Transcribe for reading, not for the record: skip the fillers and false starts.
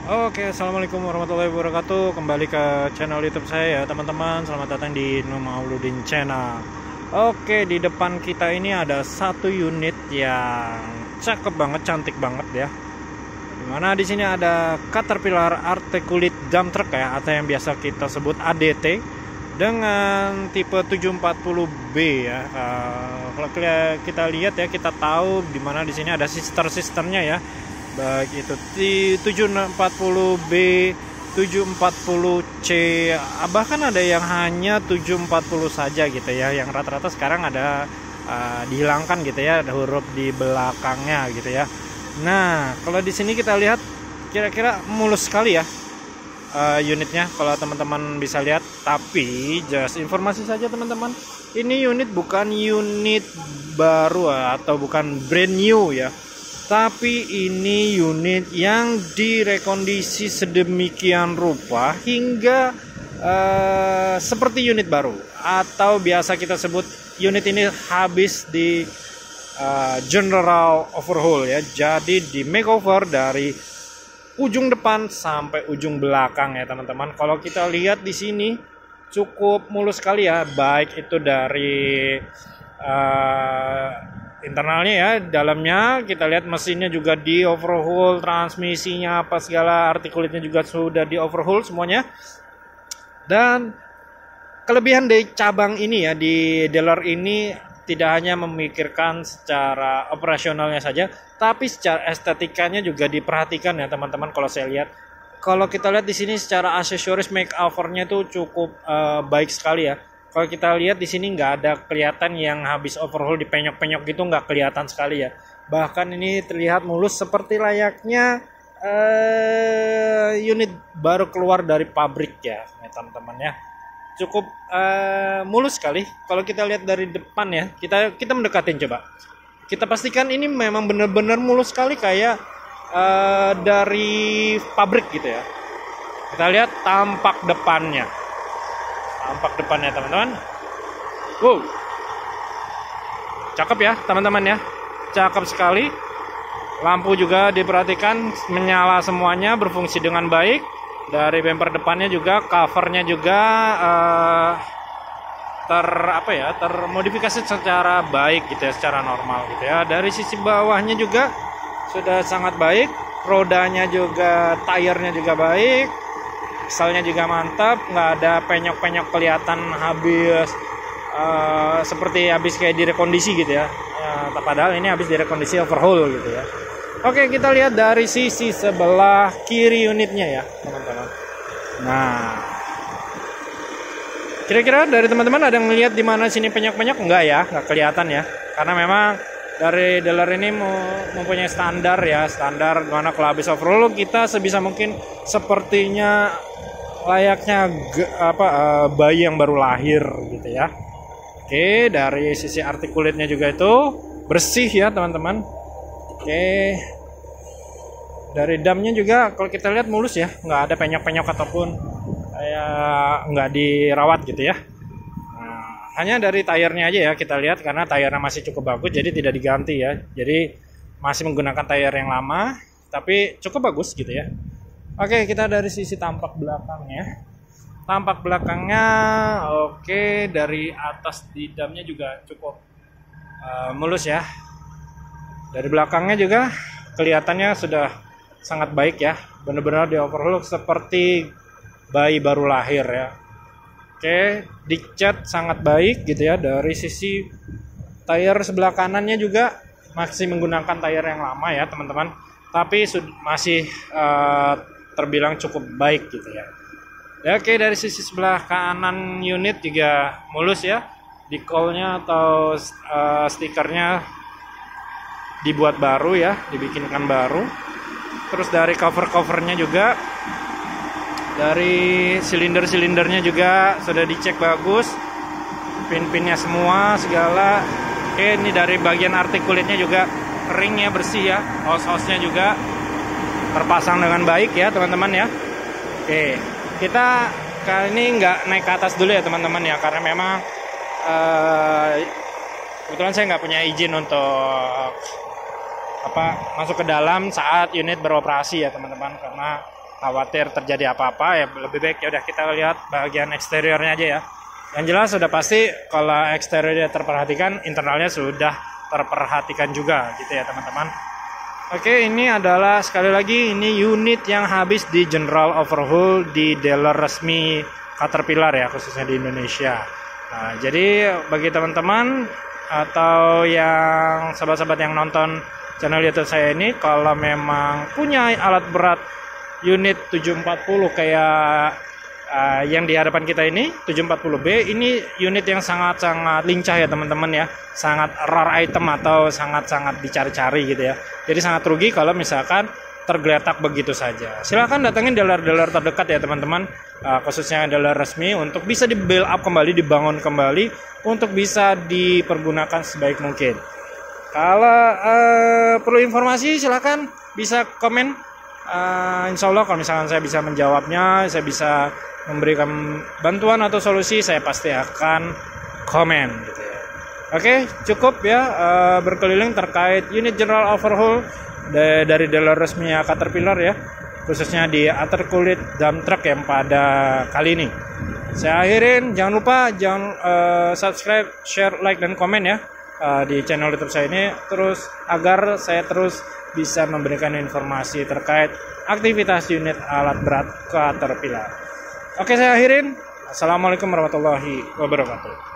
Oke, assalamualaikum warahmatullahi wabarakatuh. Kembali ke channel YouTube saya ya, teman-teman. Selamat datang di Numauludin Channel. Oke, di depan kita ini ada satu unit yang cakep banget, cantik banget ya. Dimana di sini ada Caterpillar Articulate Dump Truck ya, atau yang biasa kita sebut ADT dengan tipe 740B ya. Kalau kita lihat ya, kita tahu dimana di sini ada sister-sisternya ya, baik itu di 740B, 740C, bahkan ada yang hanya 740 saja gitu ya, yang rata-rata sekarang ada dihilangkan gitu ya, ada huruf di belakangnya gitu ya. Nah, kalau di sini kita lihat kira-kira mulus sekali ya unitnya, kalau teman-teman bisa lihat. Tapi just informasi saja teman-teman, ini unit bukan unit baru atau bukan brand new ya, tapi ini unit yang direkondisi sedemikian rupa hingga seperti unit baru, atau biasa kita sebut unit ini habis di general overhaul ya. Jadi di makeover dari ujung depan sampai ujung belakang ya teman-teman. Kalau kita lihat di sini cukup mulus sekali ya, baik itu dari internalnya ya, dalamnya kita lihat mesinnya juga di overhaul, transmisinya apa segala, artikulitnya juga sudah di overhaul semuanya. Dan kelebihan dari cabang ini ya, di dealer ini tidak hanya memikirkan secara operasionalnya saja, tapi secara estetikanya juga diperhatikan ya teman-teman. Kalau saya lihat, kalau kita lihat di sini secara aksesoris makeovernya itu cukup baik sekali ya. Kalau kita lihat di sini nggak ada kelihatan yang habis overhaul dipenyok-penyok gitu, nggak kelihatan sekali ya. Bahkan ini terlihat mulus seperti layaknya unit baru keluar dari pabrik ya teman-teman ya. Cukup mulus sekali. Kalau kita lihat dari depan ya, kita mendekatin coba. Kita pastikan ini memang benar-benar mulus sekali, kayak dari pabrik gitu ya. Kita lihat tampak depannya. Tampak depannya teman-teman. Wow. Cakep ya teman-teman ya. Cakep sekali. Lampu juga diperhatikan menyala semuanya, berfungsi dengan baik. Dari bumper depannya juga, covernya juga termodifikasi secara baik gitu ya, secara normal gitu ya. Dari sisi bawahnya juga sudah sangat baik, rodanya juga, tayarnya juga baik, axle-nya juga mantap, nggak ada penyok-penyok kelihatan habis seperti habis kayak direkondisi gitu ya. Padahal ini habis direkondisi overhaul gitu ya. Oke, kita lihat dari sisi sebelah kiri unitnya ya teman-teman. Nah, kira-kira dari teman-teman ada yang melihat di mana sini penyok-penyok? Enggak ya, nggak kelihatan ya, karena memang dari dealer ini mempunyai standar ya, standar mana kalau habis overhaul kita sebisa mungkin sepertinya layaknya bayi yang baru lahir gitu ya. Oke, dari sisi artikulitnya juga itu bersih ya teman-teman. Oke, dari damnya juga kalau kita lihat mulus ya, nggak ada penyok-penyok ataupun kayak nggak dirawat gitu ya. Nah, hanya dari tayarnya aja ya kita lihat, karena tayarnya masih cukup bagus, jadi tidak diganti ya. Jadi masih menggunakan tayar yang lama, tapi cukup bagus gitu ya. Oke, kita dari sisi tampak belakangnya. Tampak belakangnya oke, dari atas di damnya juga cukup mulus ya. Dari belakangnya juga kelihatannya sudah sangat baik ya, benar-benar di overhaul seperti bayi baru lahir ya. Oke, dicat sangat baik gitu ya. Dari sisi tayar sebelah kanannya juga masih menggunakan tayar yang lama ya teman-teman, tapi masih terbilang cukup baik gitu ya. Oke, dari sisi sebelah kanan unit juga mulus ya. Dekalnya atau stikernya dibuat baru ya, dibikinkan baru. Terus dari covernya juga, dari silinder-silindernya juga sudah dicek bagus, pin-pinnya semua segala. Oke, ini dari bagian artikulitnya juga kering ya, bersih ya. Hose-hose-nya juga terpasang dengan baik ya teman-teman ya. Oke, kita kali ini nggak naik ke atas dulu ya teman-teman ya, karena memang kebetulan saya nggak punya izin untuk masuk ke dalam saat unit beroperasi ya teman-teman, karena khawatir terjadi apa-apa ya lebih baik ya udah kita lihat bagian eksteriornya aja ya. Yang jelas sudah pasti kalau eksteriornya terperhatikan, internalnya sudah terperhatikan juga gitu ya teman-teman. Oke, ini adalah sekali lagi ini unit yang habis di general overhaul di dealer resmi Caterpillar ya, khususnya di Indonesia. Nah, jadi bagi teman-teman atau yang sahabat-sahabat yang nonton channel YouTube saya ini, kalau memang punya alat berat unit 740 kayak yang di hadapan kita ini 740B, ini unit yang sangat-sangat lincah ya teman-teman ya, sangat rare item atau sangat-sangat dicari-cari gitu ya. Jadi sangat rugi kalau misalkan tergeletak begitu saja. Silahkan datangin dealer-dealer terdekat ya teman-teman, khususnya dealer resmi, untuk bisa di build up kembali, dibangun kembali untuk bisa dipergunakan sebaik mungkin. Kalau perlu informasi silahkan bisa komen. Insya Allah kalau misalkan saya bisa menjawabnya, saya bisa memberikan bantuan atau solusi, saya pasti akan komen gitu ya. Oke, cukup ya berkeliling terkait unit general overhaul dari dealer resminya Caterpillar ya, khususnya di Intercooler dump truck yang pada kali ini. Saya akhirin, jangan lupa subscribe, share, like, dan komen ya di channel YouTube saya ini, terus agar saya terus bisa memberikan informasi terkait aktivitas unit alat berat Caterpillar. Oke, saya akhirin. Assalamualaikum warahmatullahi wabarakatuh.